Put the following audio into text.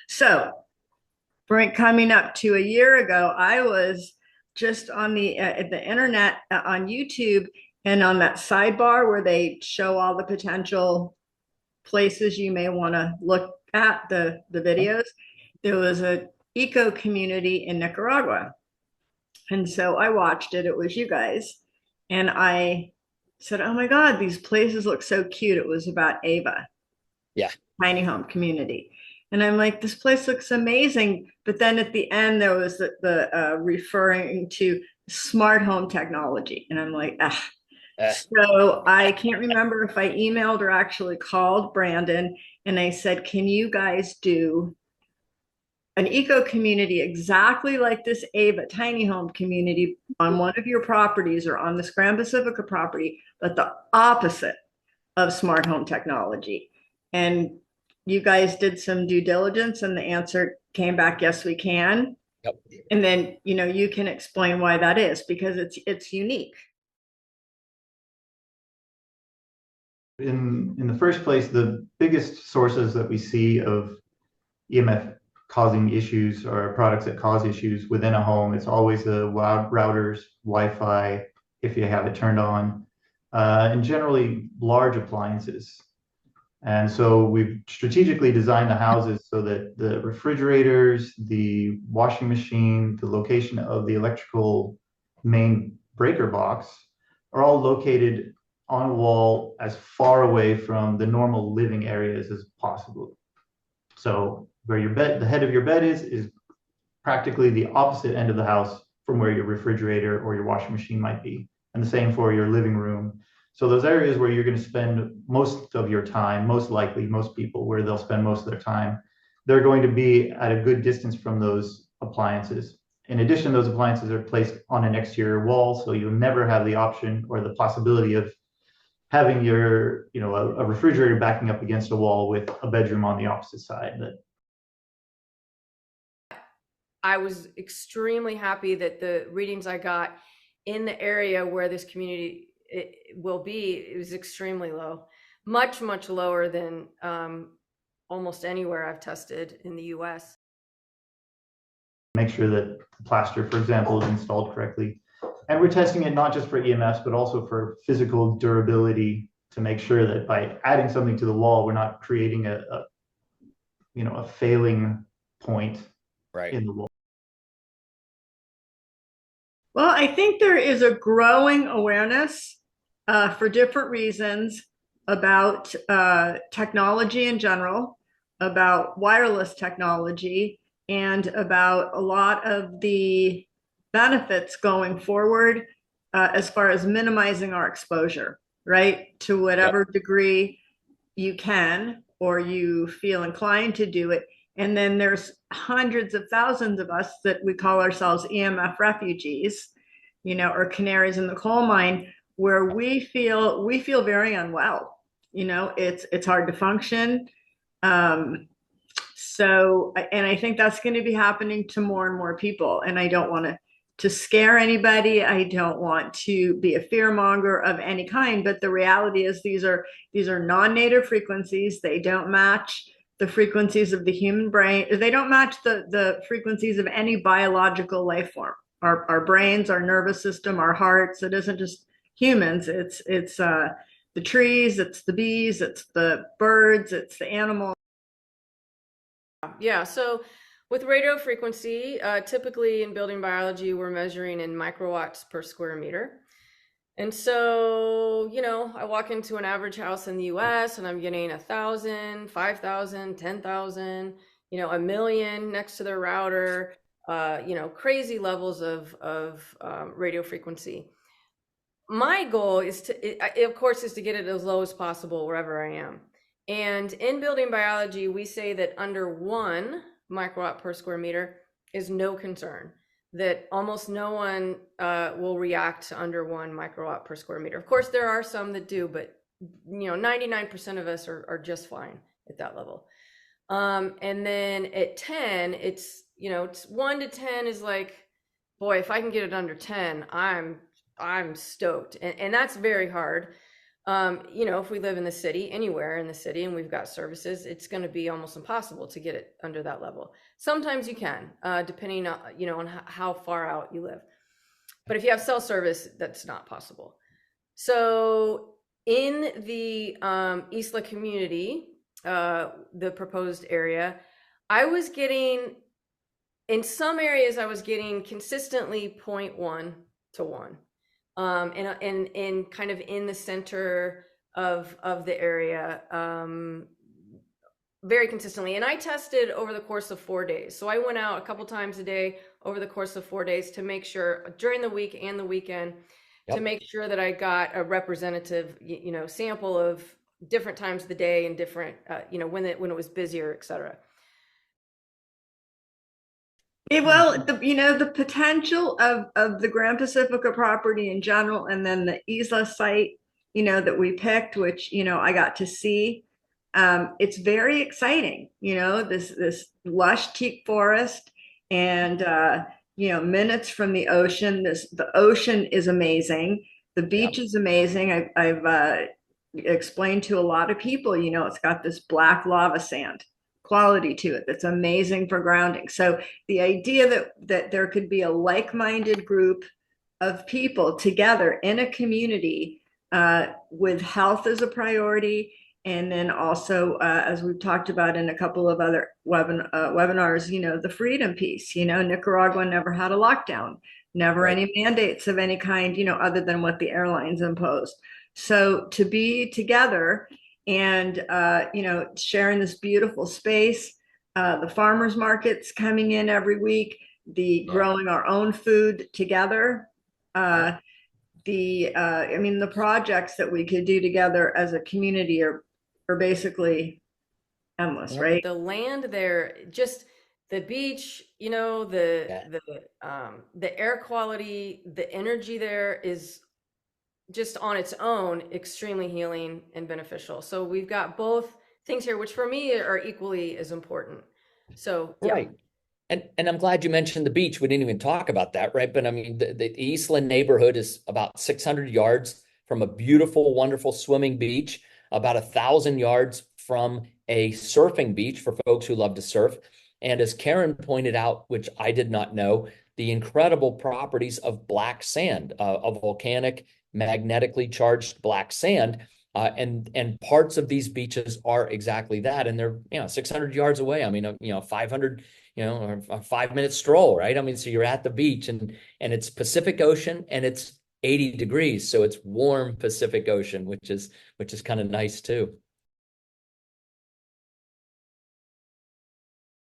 So, coming up to a year ago, I was just on the internet on YouTube, and on that sidebar where they show all the potential places you may want to look at the videos. There was a eco community in Nicaragua, and so I watched it. It was you guys, and I said, "Oh my God, these places look so cute." It was about Ava, Yeah. tiny home community. And I'm like, this place looks amazing. But then at the end, there was the referring to smart home technology. And I'm like, ah. Uh, So I can't remember if I emailed or actually called Brandon and I said, can you guys do an eco community exactly like this Ava tiny home community on one of your properties or on this Grand Pacifica property, but the opposite of smart home technology? And you guys did some due diligence and the answer came back, yes, we can. yep. And then, you can explain why that is because it's unique. In the first place, the biggest sources that we see of EMF causing issues or products that cause issues within a home, it's always the routers, Wi-Fi, if you have it turned on, and generally large appliances. And so we've strategically designed the houses so that the refrigerators, the washing machine, the location of the electrical main breaker box are all located on a wall as far away from the normal living areas as possible. So where your bed, the head of your bed is practically the opposite end of the house from where your refrigerator or your washing machine might be. And the same for your living room. So those areas where you're going to spend most of your time, most likely, most people, where they'll spend most of their time, they're going to be at a good distance from those appliances. In addition, those appliances are placed on an exterior wall, so you'll never have the option or the possibility of having your, a refrigerator backing up against a wall with a bedroom on the opposite side. I was extremely happy that the readings I got in the area where this community will be, it was extremely low, much, much lower than almost anywhere I've tested in the US. Make sure that the plaster, for example, is installed correctly. And we're testing it not just for EMFs, but also for physical durability to make sure that by adding something to the wall, we're not creating a failing point Right. in the wall. Well, I think there is a growing awareness for different reasons about technology in general, about wireless technology, and about a lot of the benefits going forward as far as minimizing our exposure, right? To Yep. whatever degree you can or you feel inclined to do it. And then there's hundreds of thousands of us that we call ourselves EMF refugees, or canaries in the coal mine, where we feel very unwell. It's hard to function. And I think that's going to be happening to more and more people. And I don't want to scare anybody. I don't want to be a fear monger of any kind. But the reality is these are non-native frequencies. They don't match the frequencies of the human brain. They don't match the frequencies of any biological life form. Our brains, our nervous system, our hearts. It isn't just humans. It's the trees, it's the bees, it's the birds, it's the animals. Yeah, so with radio frequency, typically in building biology, we're measuring in microwatts per square meter. And so, I walk into an average house in the US and I'm getting 1,000, 5,000, 10,000, a million next to their router, crazy levels of radio frequency. My goal is of course, is to get it as low as possible wherever I am. And in building biology, we say that under 1 microwatt per square meter is no concern, that almost no one will react to under 1 microwatt per square meter. Of course, there are some that do, but 99% of us are just fine at that level. And then at 10, it's 1 to 10 is like, boy, if I can get it under 10, I'm stoked. And that's very hard. If we live in the city, anywhere in the city, and we've got services, it's going to be almost impossible to get it under that level. Sometimes you can, depending on, on how far out you live. But if you have cell service, that's not possible. So in the ISLA community, the proposed area, I was getting, in some areas, I was getting consistently 0.1 to 1. And kind of in the center of the area, very consistently. And I tested over the course of 4 days. So I went out a couple times a day over the course of 4 days to make sure, during the week and the weekend, to make sure that I got a representative, sample of different times of the day and different, when it was busier, et cetera. Well, the potential of the Grand Pacifica property in general, and then the ISLA site, that we picked, which, I got to see, it's very exciting, this lush teak forest and, minutes from the ocean. The ocean is amazing. The beach is amazing. I've explained to a lot of people, it's got this black lava sand quality to it that's amazing for grounding. So the idea that there could be a like-minded group of people together in a community with health as a priority, and then also, as we've talked about in a couple of other webinars, the freedom piece. Nicaragua never had a lockdown, never any mandates of any kind, other than what the airlines imposed. So to be together and, sharing this beautiful space, the farmers markets coming in every week, the growing our own food together, the projects that we could do together as a community are basically endless, right? The land there, just the beach, the air quality, the energy there is just on its own extremely healing and beneficial. So we've got both things here, which for me are equally as important. So right. And I'm glad you mentioned the beach. We didn't even talk about that, right? But I mean, the Eastland neighborhood is about 600 yards from a beautiful, wonderful swimming beach, about 1,000 yards from a surfing beach for folks who love to surf. And as Karen pointed out, which I did not know, the incredible properties of black sand, of volcanic, magnetically charged black sand. And parts of these beaches are exactly that. And they're, 600 yards away. I mean, 500, or a 5-minute stroll, right? I mean, so you're at the beach and it's Pacific Ocean and it's 80 degrees. So it's warm Pacific Ocean, which is kind of nice too.